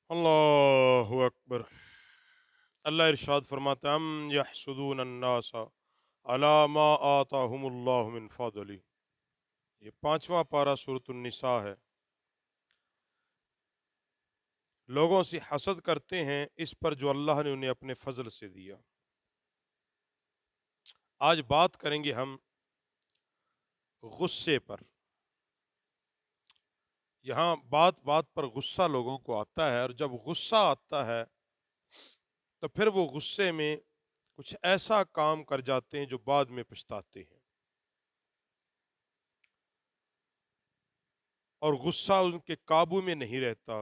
اللہ اکبر۔ اللہ ارشاد فرماتا ہے ام یحسدون الناس علی ما آتاہم اللہ من فضلہ۔ یہ 5واں پارہ سورۃ النساء ہے۔ لوگوں سے حسد کرتے ہیں اس پر جو اللہ نے انہیں اپنے فضل سے دیا۔ آج بات کریں گے ہم غصے پر۔ یہاں بات بات پر غصہ لوگوں کو آتا ہے، اور جب غصہ آتا ہے تو پھر وہ غصے میں کچھ ایسا کام کر جاتے ہیں جو بعد میں پچھتاتے ہیں، اور غصہ ان کے قابو میں نہیں رہتا،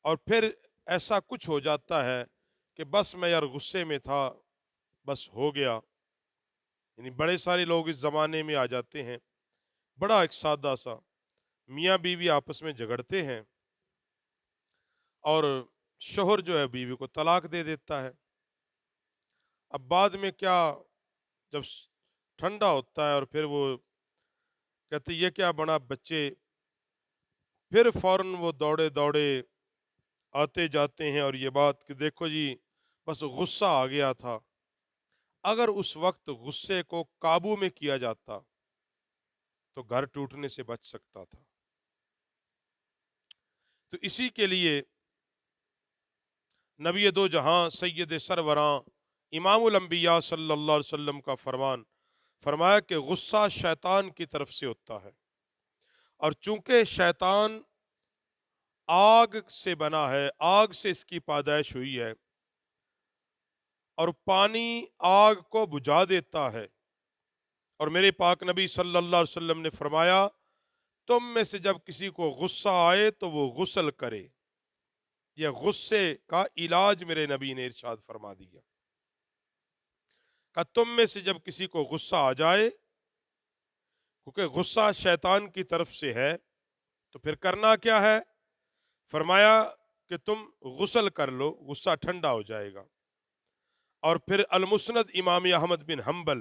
اور پھر ایسا کچھ ہو جاتا ہے کہ بس میں یار غصے میں تھا، بس ہو گیا۔ یعنی بڑے سارے لوگ اس زمانے میں آ جاتے ہیں، بڑا ایک سادہ سا میاں بیوی آپس میں جھگڑتے ہیں، اور شوہر جو ہے بیوی کو طلاق دے دیتا ہے۔ اب بعد میں کیا، جب ٹھنڈا ہوتا ہے اور پھر وہ کہتے یہ کیا بنا بچے، پھر فوراً وہ دوڑے دوڑے آتے جاتے ہیں، اور یہ بات کہ دیکھو جی بس غصہ آ گیا تھا۔ اگر اس وقت غصے کو قابو میں کیا جاتا تو گھر ٹوٹنے سے بچ سکتا تھا۔ تو اسی کے لیے نبی دو جہاں سید سروراں امام الانبیاء صلی اللہ علیہ وسلم کا فرمان فرمایا کہ غصہ شیطان کی طرف سے ہوتا ہے، اور چونکہ شیطان آگ سے بنا ہے، آگ سے اس کی پیدائش ہوئی ہے، اور پانی آگ کو بجھا دیتا ہے۔ اور میرے پاک نبی صلی اللہ علیہ وسلم نے فرمایا تم میں سے جب کسی کو غصہ آئے تو وہ غسل کرے۔ یہ غصے کا علاج میرے نبی نے ارشاد فرما دیا کہ تم میں سے جب کسی کو غصہ آ جائے، کیونکہ غصہ شیطان کی طرف سے ہے، تو پھر کرنا کیا ہے؟ فرمایا کہ تم غسل کر لو، غصہ ٹھنڈا ہو جائے گا۔ اور پھر المسند امام احمد بن حنبل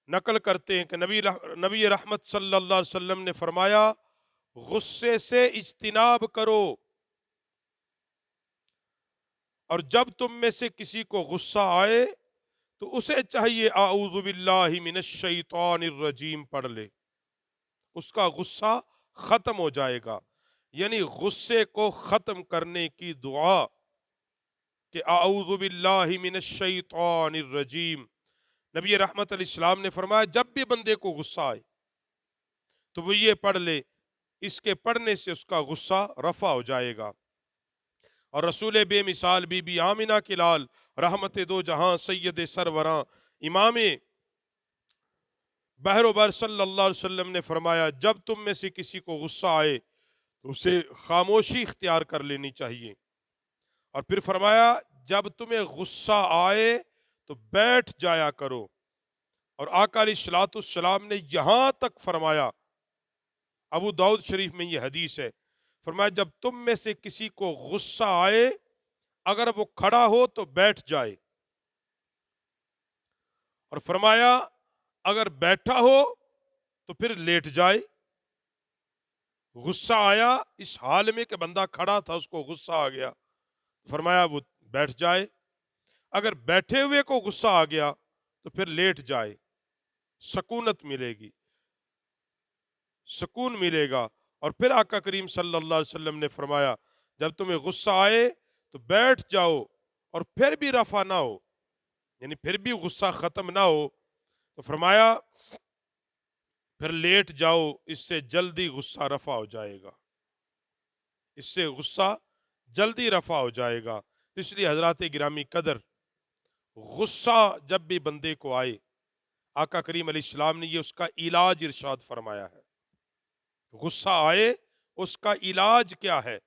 نقل کرتے ہیں کہ نبی رحمت صلی اللہ علیہ وسلم نے فرمایا غصے سے اجتناب کرو، اور جب تم میں سے کسی کو غصہ آئے تو اسے چاہیے اعوذ باللہ من الشیطان الرجیم پڑھ لے، اس کا غصہ ختم ہو جائے گا۔ یعنی غصے کو ختم کرنے کی دعا کہ اعوذ باللہ من الشیطان الرجیم۔ نبی رحمت علیہ السلام نے فرمایا جب بھی بندے کو غصہ آئے تو وہ یہ پڑھ لے، اس کے پڑھنے سے اس کا غصہ رفع ہو جائے گا۔ اور رسول بے مثال بی بی آمنہ کے لال رحمت دو جہاں سید سروراں امام بحر و بر صلی اللہ علیہ وسلم نے فرمایا جب تم میں سے کسی کو غصہ آئے تو اسے خاموشی اختیار کر لینی چاہیے، اور پھر فرمایا جب تمہیں غصہ آئے تو بیٹھ جایا کرو۔ اور آقا علیہ الصلوۃ والسلام نے یہاں تک فرمایا، ابو داؤد شریف میں یہ حدیث ہے، فرمایا جب تم میں سے کسی کو غصہ آئے اگر وہ کھڑا ہو تو بیٹھ جائے، اور فرمایا اگر بیٹھا ہو تو پھر لیٹ جائے۔ غصہ آیا اس حال میں کہ بندہ کھڑا تھا، اس کو غصہ آ گیا، فرمایا وہ بیٹھ جائے۔ اگر بیٹھے ہوئے کو غصہ آ گیا تو پھر لیٹ جائے، سکونت ملے گی، سکون ملے گا۔ اور پھر آقا کریم صلی اللہ علیہ وسلم نے فرمایا جب تمہیں غصہ آئے تو بیٹھ جاؤ، اور پھر بھی رفع نہ ہو، یعنی پھر بھی غصہ ختم نہ ہو تو فرمایا پھر لیٹ جاؤ، اس سے جلدی غصہ رفع ہو جائے گا، اس سے غصہ جلدی رفع ہو جائے گا۔ اس لیے حضرات گرامی قدر، غصہ جب بھی بندے کو آئے، آقا کریم علیہ السلام نے یہ اس کا علاج ارشاد فرمایا ہے۔ غصہ آئے اس کا علاج کیا ہے؟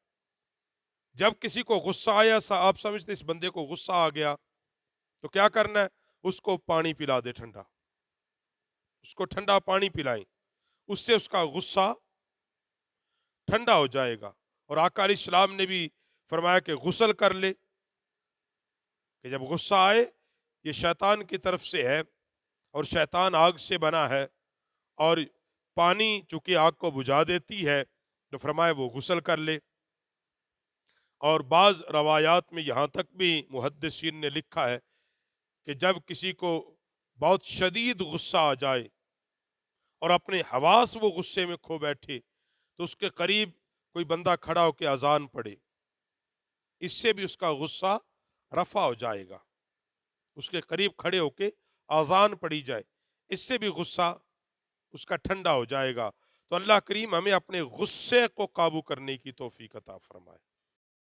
جب کسی کو غصہ آیا، آپ سمجھتے اس بندے کو غصہ آ گیا تو کیا کرنا ہے؟ اس کو پانی پلا دے ٹھنڈا، اس کو ٹھنڈا پانی پلائیں، اس سے اس کا غصہ ٹھنڈا ہو جائے گا۔ اور آقا علیہ السلام نے بھی فرمایا کہ غسل کر لے، کہ جب غصہ آئے یہ شیطان کی طرف سے ہے، اور شیطان آگ سے بنا ہے، اور پانی چونکہ آگ کو بجھا دیتی ہے تو فرمایا وہ غسل کر لے۔ اور بعض روایات میں یہاں تک بھی محدثین نے لکھا ہے کہ جب کسی کو بہت شدید غصہ آ جائے اور اپنے حواس وہ غصے میں کھو بیٹھے تو اس کے قریب کوئی بندہ کھڑا ہو کے اذان پڑھے، اس سے بھی اس کا غصہ رفع ہو جائے گا۔ اس کے قریب کھڑے ہو کے اذان پڑھی جائے، اس سے بھی غصہ اس کا ٹھنڈا ہو جائے گا۔ تو اللہ کریم ہمیں اپنے غصے کو قابو کرنے کی توفیق عطا فرمائے۔